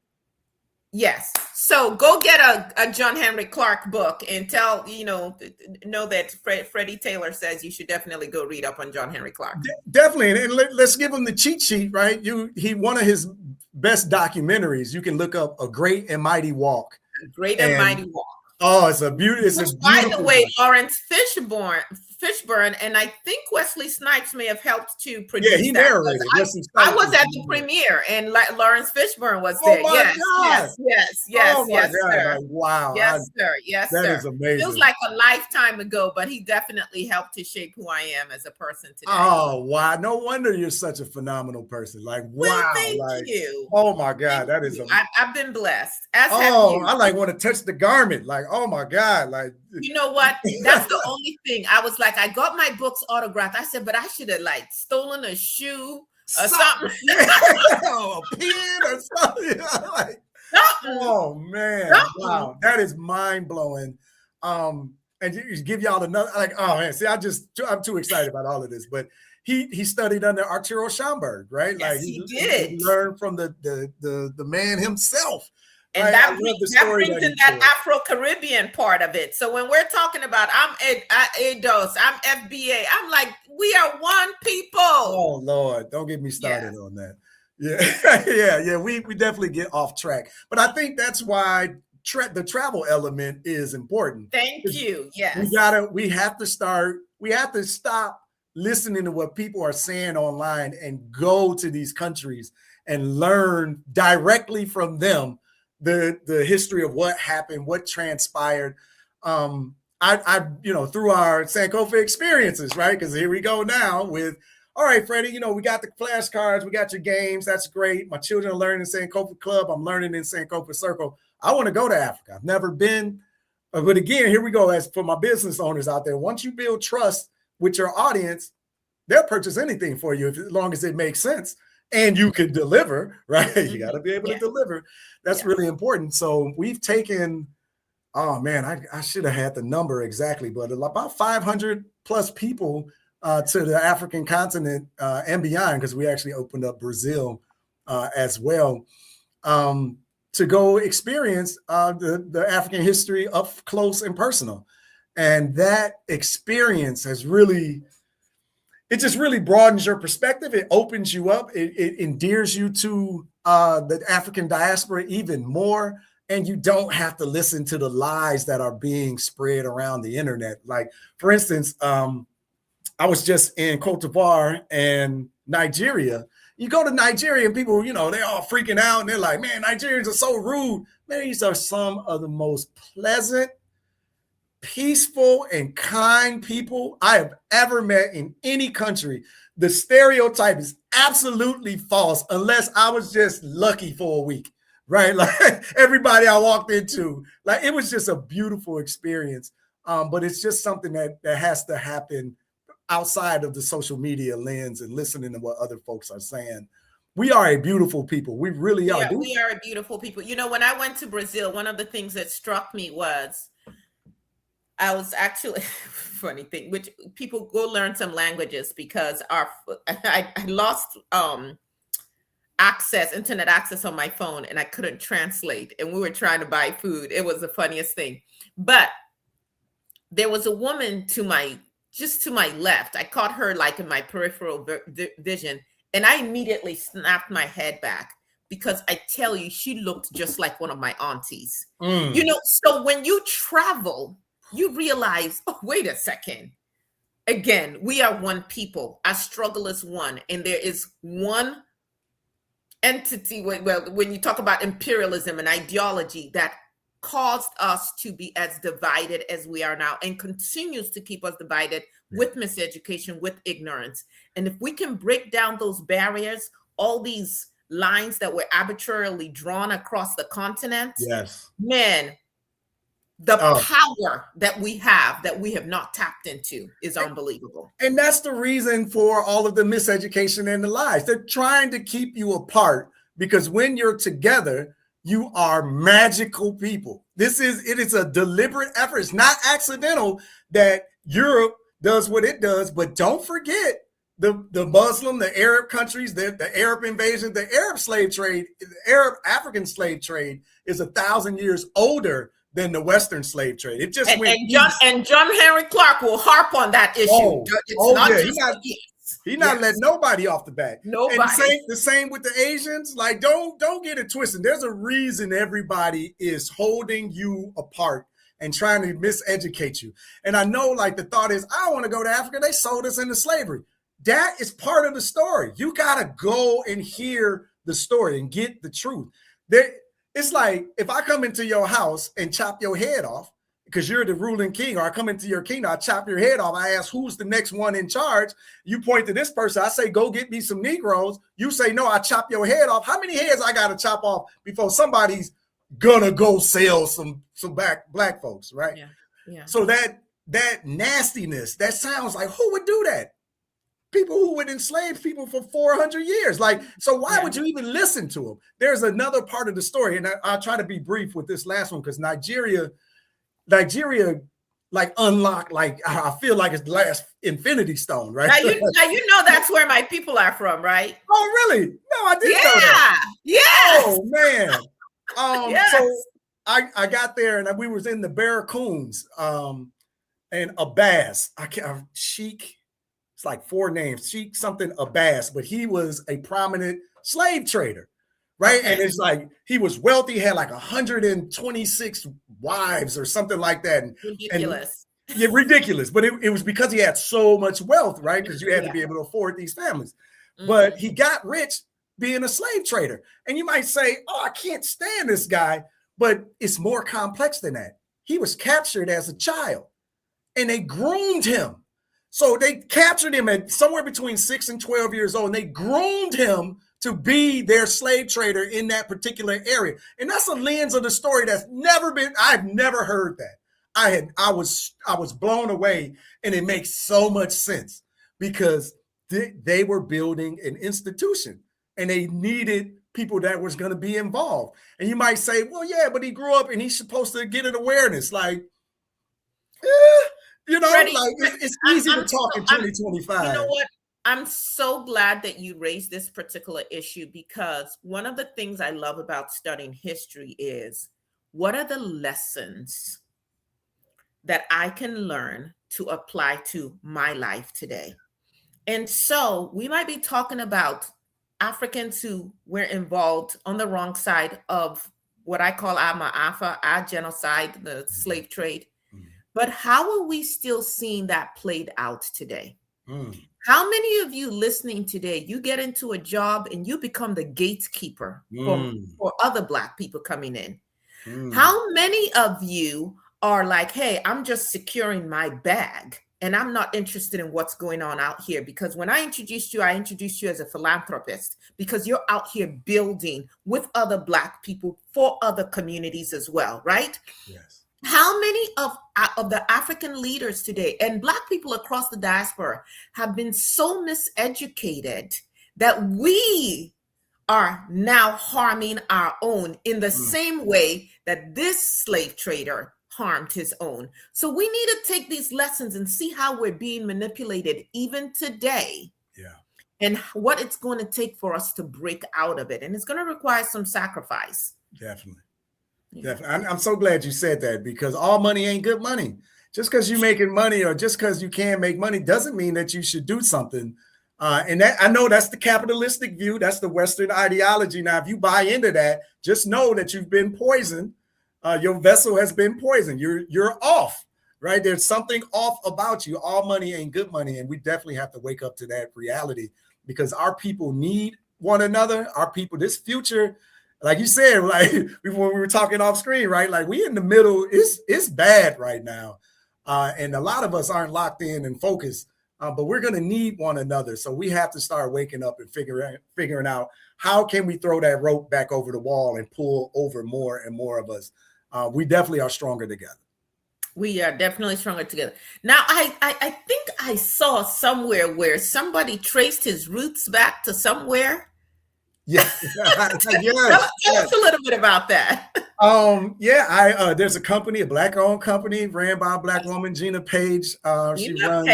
yes. So go get a John Henry Clark book and know that Freddie Taylor says you should definitely go read up on John Henry Clark. Definitely. And let's give him the cheat sheet, right? One of his best documentaries, you can look up A Great and Mighty Walk. A Great and Mighty Walk. Oh, it's a beautiful. By the way, Lawrence Fishburne, and I think Wesley Snipes may have helped to produce. Yeah, he narrated. I was at the premiere, and Lawrence Fishburne was there. Oh my God. Yes, oh my God. sir. Like, wow. Yes, sir. That is amazing. Feels like a lifetime ago, but he definitely helped to shape who I am as a person today. Oh wow! No wonder you're such a phenomenal person. Like, wow! Thank you. Oh my God, that is. I've been blessed. As I want to touch the garment. Like, oh my God! Like, you know what? That's the only thing. I was like, I got my books autographed. I said, but I should have like stolen a shoe or something. A pen or something. Like, oh man! Wow, that is mind blowing. And you give y'all another like, oh man, see, I'm too excited about all of this. But he studied under Arturo Schomburg, right? Yes, like he did. He learned from the man himself. And right? that brings in that Afro-Caribbean part of it. So when we're talking about I'm ADOS, I'm FBA, I'm like, we are one people. Oh Lord, don't get me started on that. Yeah, we definitely get off track. But I think that's why the travel element is important. Thank you. Yes. We have to stop listening to what people are saying online and go to these countries and learn directly from them the history of what happened, what transpired. I through our Sankofa experiences, right? Because here we go now with, all right, Freddie, we got the flashcards, we got your games. That's great. My children are learning in Sankofa Club. I'm learning in Sankofa Circle. I want to go to Africa. I've never been. But again, here we go. As for my business owners out there, once you build trust with your audience, they'll purchase anything for you as long as it makes sense. And you can deliver, right? You got to be able to deliver. That's really important. So we've taken, oh man, I should have had the number exactly, but about 500 plus people to the African continent and beyond, because we actually opened up Brazil as well, to go experience the African history up close and personal. And that experience has really, it just really broadens your perspective. It opens you up. It endears you to the African diaspora even more. And you don't have to listen to the lies that are being spread around the internet. Like, for instance, I was just in Cote d'Ivoire and Nigeria. You go to Nigeria and people, they're all freaking out. And they're like, man, Nigerians are so rude. Man, these are some of the most pleasant, peaceful and kind people I have ever met in any country. The stereotype is absolutely false unless I was just lucky for a week, right? Like everybody I walked into, like it was just a beautiful experience. But it's just something that has to happen outside of the social media lens and listening to what other folks are saying. We are a beautiful people. We really are. Yeah, we are a beautiful people. When I went to Brazil, one of the things that struck me was I was actually funny thing, which people go learn some languages because I lost internet access on my phone and I couldn't translate. And we were trying to buy food. It was the funniest thing. But there was a woman just to my left. I caught her like in my peripheral vision. And I immediately snapped my head back because I tell you, she looked just like one of my aunties. So when you travel, you realize, oh, wait a second. Again, we are one people. Our struggle is one. And there is one entity, well, when you talk about imperialism and ideology that caused us to be as divided as we are now, and continues to keep us divided with miseducation, with ignorance. And if we can break down those barriers, all these lines that were arbitrarily drawn across the continent, man, the power that we have not tapped into is unbelievable. And that's the reason for all of the miseducation and the lies. They're trying to keep you apart, because when you're together, you are magical people. It is a deliberate effort. It's not accidental that Europe does what it does, but don't forget the Muslim, the Arab countries, the Arab invasion, the Arab slave trade, the Arab African slave trade is 1,000 years older than the Western slave trade. It just and John Henry Clark will harp on that issue. He's not letting nobody off the back. Nobody. And the same with the Asians. Like, don't get it twisted. There's a reason everybody is holding you apart and trying to miseducate you. And I know, like, the thought is, I want to go to Africa. They sold us into slavery. That is part of the story. You got to go and hear the story and get the truth. It's like, if I come into your house and chop your head off because you're the ruling king, or I come into your kingdom, I chop your head off. I ask, who's the next one in charge? You point to this person. I say, go get me some Negroes. You say, no, I chop your head off. How many heads I got to chop off before somebody's gonna go sell some black folks, right? Yeah. So that nastiness, that sounds like, who would do that? People who would enslave people for 400 years. Like, so why would you even listen to them? There's another part of the story, and I'll try to be brief with this last one, because Nigeria, like, unlocked, like, I feel like it's the last Infinity Stone, right? Now you know that's where my people are from, right? Oh, really? No, I didn't know that. Yeah. Oh, man. So I got there, and we was in the Barracoons, and Abbas, Sheikh. It's like 4 names, Sheikh something Abbas, but he was a prominent slave trader, right? Okay. And it's like, he was wealthy, had like 126 wives or something like that. Ridiculous. Ridiculous. But it was because he had so much wealth, right? Because you had to be able to afford these families. Mm-hmm. But he got rich being a slave trader. And you might say, oh, I can't stand this guy. But it's more complex than that. He was captured as a child, and they groomed him. So they captured him at somewhere between 6 and 12 years old, and they groomed him to be their slave trader in that particular area. And that's a lens of the story that's I've never heard that. I was blown away, and it makes so much sense, because they were building an institution, and they needed people that was going to be involved. And you might say, well, yeah, but he grew up and he's supposed to get an awareness. Like, Freddie, like, it's easy to talk in 2025. You know what? I'm so glad that you raised this particular issue, because one of the things I love about studying history is, what are the lessons that I can learn to apply to my life today? And so we might be talking about Africans who were involved on the wrong side of what I call our genocide, the slave trade. But how are we still seeing that played out today? How many of you listening today, you get into a job and you become the gatekeeper for other Black people coming in? How many of you are like, hey, I'm just securing my bag and I'm not interested in what's going on out here? Because when I introduced you as a philanthropist, because you're out here building with other Black people for other communities as well, right? Yes. How many of the African leaders today and Black people across the diaspora have been so miseducated that we are now harming our own in the same way that this slave trader harmed his own? So we need to take these lessons and see how we're being manipulated even today. Yeah. And what it's going to take for us to break out of it. And it's going to require some sacrifice. Definitely. Definitely. I'm so glad you said that, because all money ain't good money. Just because you're making money, or just because you can make money, doesn't mean that you should do something. And that, I know that's the capitalistic view. That's the Western ideology. Now, if you buy into that, just know that you've been poisoned. Your vessel has been poisoned. You're off, right? There's something off about you. All money ain't good money. And we definitely have to wake up to that reality, because our people need one another. Our people, this future, like you said, like when we were talking off screen, right? Like we in the middle, it's bad right now. And a lot of us aren't locked in and focused, but we're going to need one another. So we have to start waking up and figuring out how can we throw that rope back over the wall and pull over more and more of us. We definitely are stronger together. We are definitely stronger together. Now, I think I saw somewhere where somebody traced his roots back to somewhere. Yeah. Tell us a little bit about that. There's a company, a Black-owned company ran by a Black woman, Gina Page. She runs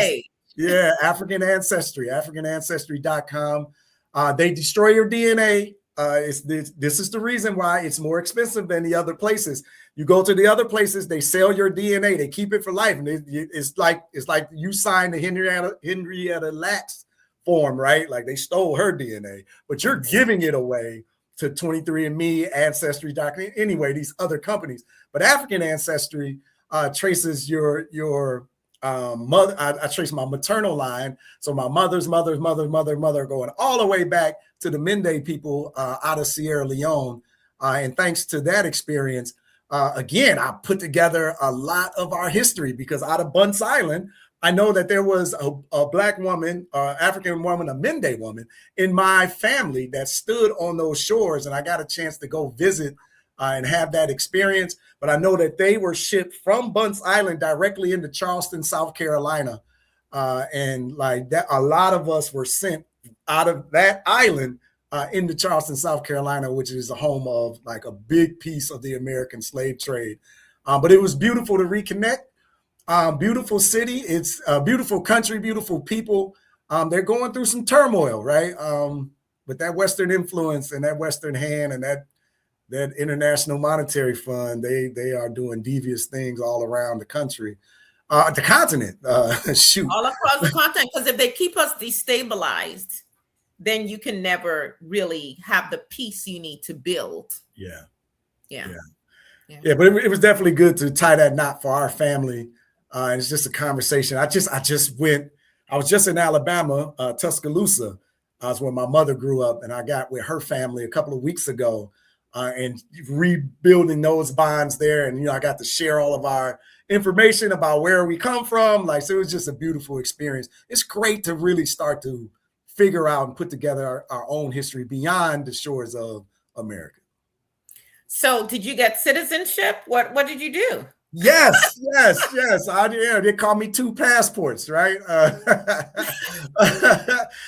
African Ancestry, AfricanAncestry.com. They destroy your DNA. This is the reason why it's more expensive than the other places. You go to the other places, they sell your DNA, they keep it for life, and it's like you signed the Henrietta Lacks form, right? Like they stole her DNA, but you're giving it away to 23andMe, Ancestry.com, anyway, these other companies. But African Ancestry traces your mother. I trace my maternal line, so my mother, going all the way back to the Mende people out of Sierra Leone. And thanks to that experience, again, I put together a lot of our history, because out of Bunce Island, I know that there was a Black woman, African woman, a Mende woman in my family that stood on those shores, and I got a chance to go visit and have that experience. But I know that they were shipped from Bunce Island directly into Charleston, South Carolina. And like that, a lot of us were sent out of that island into Charleston, South Carolina, which is the home of like a big piece of the American slave trade. But it was beautiful to reconnect. Beautiful city. It's a beautiful country, beautiful people. They're going through some turmoil, right? With that Western influence and that Western hand and that International Monetary Fund, they are doing devious things all around the country, the continent. Shoot, all across the continent. Because if they keep us destabilized, then you can never really have the peace you need to build. Yeah. But it was definitely good to tie that knot for our family. It's just a conversation. I was just in Alabama, Tuscaloosa. That's where my mother grew up, and I got with her family a couple of weeks ago, and rebuilding those bonds there. And, I got to share all of our information about where we come from. Like, so it was just a beautiful experience. It's great to really start to figure out and put together our own history beyond the shores of America. So did you get citizenship? What did you do? Yes. They call me two passports, right? Hey,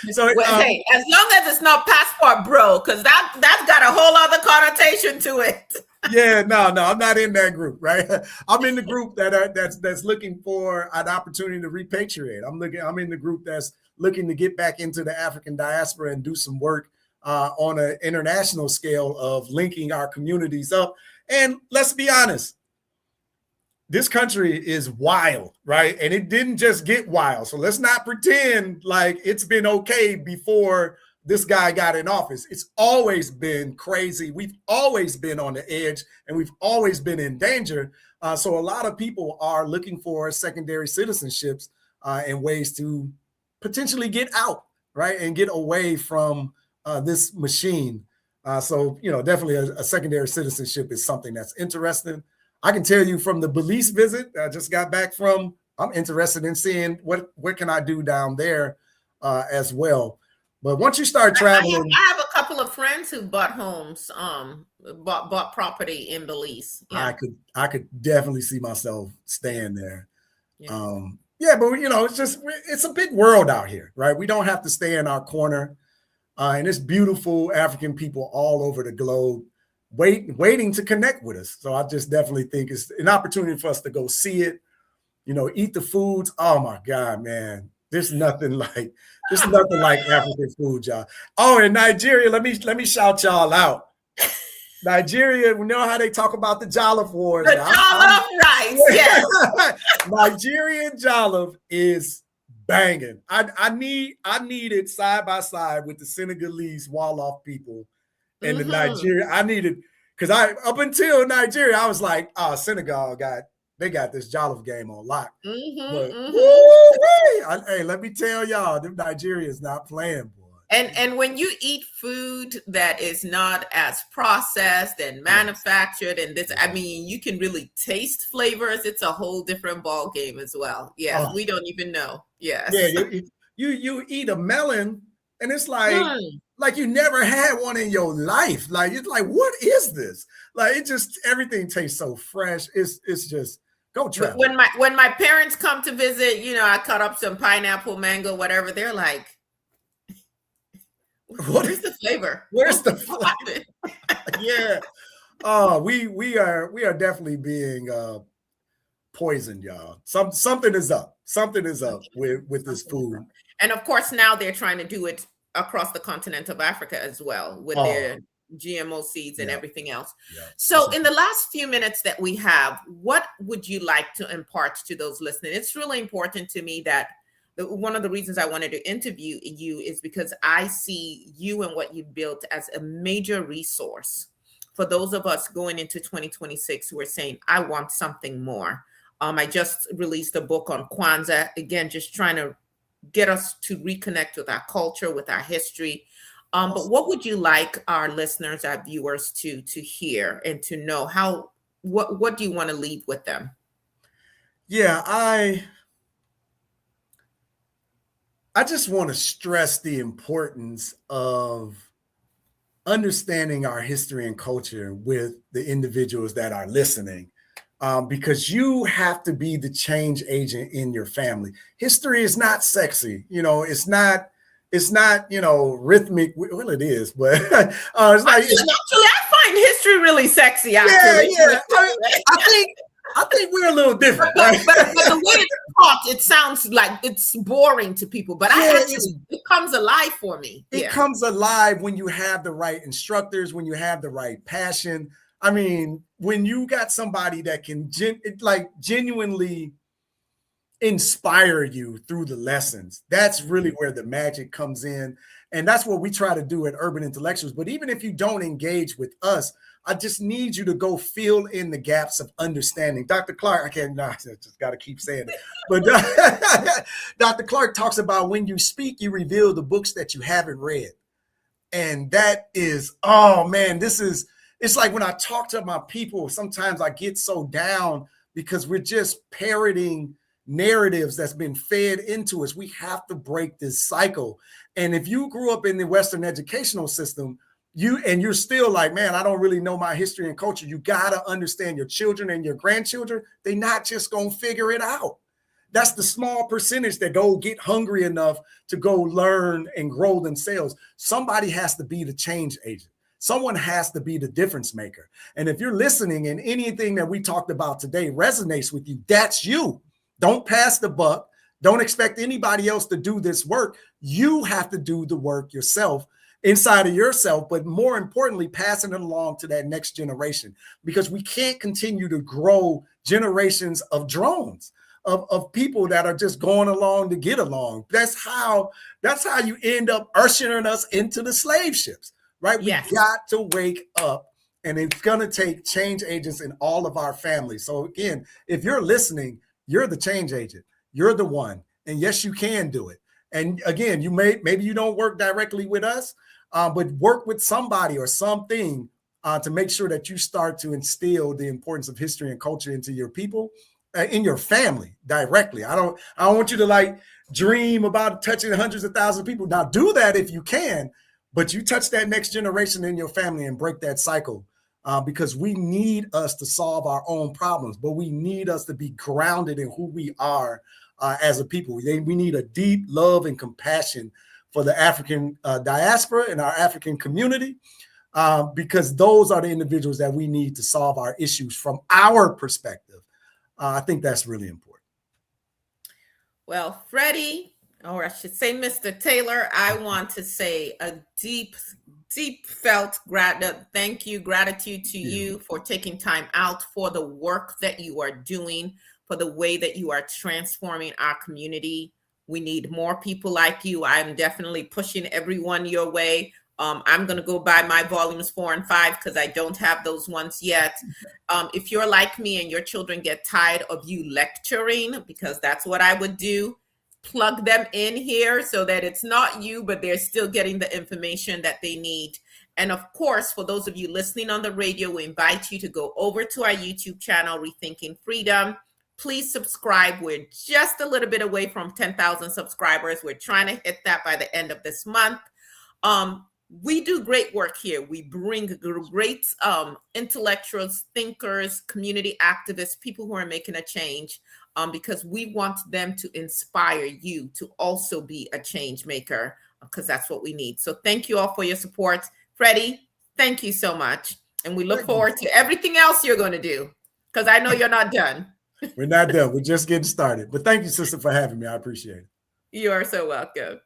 as long as it's not passport bro, because that's got a whole other connotation to it. No, I'm not in that group, right? I'm in the group that's looking for an opportunity to repatriate. I'm in the group that's looking to get back into the African diaspora and do some work on an international scale of linking our communities up. And let's be honest, this country is wild, right? And it didn't just get wild. So let's not pretend like it's been okay before this guy got in office. It's always been crazy. We've always been on the edge, and we've always been in danger. So a lot of people are looking for secondary citizenships and ways to potentially get out, right? And get away from this machine. So definitely a secondary citizenship is something that's interesting. I can tell you from the Belize visit I just got back from, I'm interested in seeing what can I do down there as well. But once you start traveling, I have a couple of friends who bought homes, bought property in Belize. Yeah. I could definitely see myself staying there. Yeah. But it's a big world out here, right? We don't have to stay in our corner, and it's beautiful African people all over the globe waiting to connect with us. So I just definitely think it's an opportunity for us to go see it, eat the foods. Oh my God, man. There's nothing like African food, y'all. Oh, in Nigeria, let me shout y'all out. Nigeria, we know how they talk about the jollof wars. The jollof rice, yes. Nigerian jollof is banging. I need it side by side with the Senegalese Wolof people. And the Nigeria, I needed, because up until Nigeria, I was like, Senegal got this jollof game on lock. But, hey, let me tell y'all, them Nigerians not playing, boy. And when you eat food that is not as processed and manufactured, and this, I mean, you can really taste flavors. It's a whole different ball game as well. Yes, we don't even know. Yes. Yeah, you eat a melon, and it's like you never had one in your life. Like it's like, what is this? Like it just everything tastes so fresh. It's just go travel. When my parents come to visit, you know, I cut up some pineapple, mango, whatever. They're like, where's the flavor? Where's the flavor? Yeah. We are definitely being poisoned, y'all. Something is up. Something is up with this food. And of course, now they're trying to do it across the continent of Africa as well with their GMO seeds and everything else. Yeah. So in the last few minutes that we have, what would you like to impart to those listening? It's really important to me that one of the reasons I wanted to interview you is because I see you and what you built as a major resource for those of us going into 2026 who are saying, I want something more. I just released a book on Kwanzaa, again, just trying to get us to reconnect with our culture, with our history. But what would you like our listeners, our viewers to hear and to know? What do you want to leave with them? Yeah, I just want to stress the importance of understanding our history and culture with the individuals that are listening, because you have to be the change agent in your family. History is not sexy, you know. It's not you know, rhythmic. Well, it is, but it's like I find history really sexy. Actually, yeah. I think we're a little different. But the way it's taught, it sounds like it's boring to people. But it comes alive for me. It comes alive when you have the right instructors, when you have the right passion. I mean, when you got somebody that can genuinely inspire you through the lessons, that's really where the magic comes in. And that's what we try to do at Urban Intellectuals. But even if you don't engage with us, I just need you to go fill in the gaps of understanding. Dr. Clark, I just got to keep saying it. But Dr. Clark talks about when you speak, you reveal the books that you haven't read. And that is, oh man, it's like when I talk to my people, sometimes I get so down because we're just parroting narratives that's been fed into us. We have to break this cycle. And if you grew up in the Western educational system, you're still like, man, I don't really know my history and culture. You got to understand your children and your grandchildren. They're not just going to figure it out. That's the small percentage that go get hungry enough to go learn and grow themselves. Somebody has to be the change agent. Someone has to be the difference maker. And if you're listening and anything that we talked about today resonates with you, that's you. Don't pass the buck. Don't expect anybody else to do this work. You have to do the work yourself, inside of yourself, but more importantly, passing it along to that next generation, because we can't continue to grow generations of drones, of people that are just going along to get along. That's how you end up ushering us into the slave ships, right? Yes. We got to wake up, and it's going to take change agents in all of our families. So again, if you're listening, you're the change agent. You're the one. And yes, you can do it. And again, maybe you don't work directly with us, but work with somebody or something to make sure that you start to instill the importance of history and culture into your people, in your family directly. I don't want you to like dream about touching hundreds of thousands of people. Now do that if you can, but you touch that next generation in your family and break that cycle, because we need us to solve our own problems, but we need us to be grounded in who we are as a people. We need a deep love and compassion for the African diaspora and our African community, because those are the individuals that we need to solve our issues from our perspective. I think that's really important. Well, Freddie, or I should say Mr. Taylor, I want to say a deep felt gratitude to you for taking time out, for the work that you are doing, for the way that you are transforming our community. We need more people like you. I'm definitely pushing everyone your way. I'm going to go buy my volumes 4 and 5 because I don't have those ones yet. If you're like me and your children get tired of you lecturing, because that's what I would do, plug them in here so that it's not you, but they're still getting the information that they need. And of course, for those of you listening on the radio, we invite you to go over to our YouTube channel, Rethinking Freedom. Please subscribe. We're just a little bit away from 10,000 subscribers. We're trying to hit that by the end of this month. We do great work here. We bring great intellectuals, thinkers, community activists, people who are making a change, because we want them to inspire you to also be a change maker, because that's what we need. So thank you all for your support. Freddie, thank you so much. And we look forward to everything else you're going to do, because I know you're not done. We're not done. We're just getting started. But thank you, sister, for having me. I appreciate it. You are so welcome.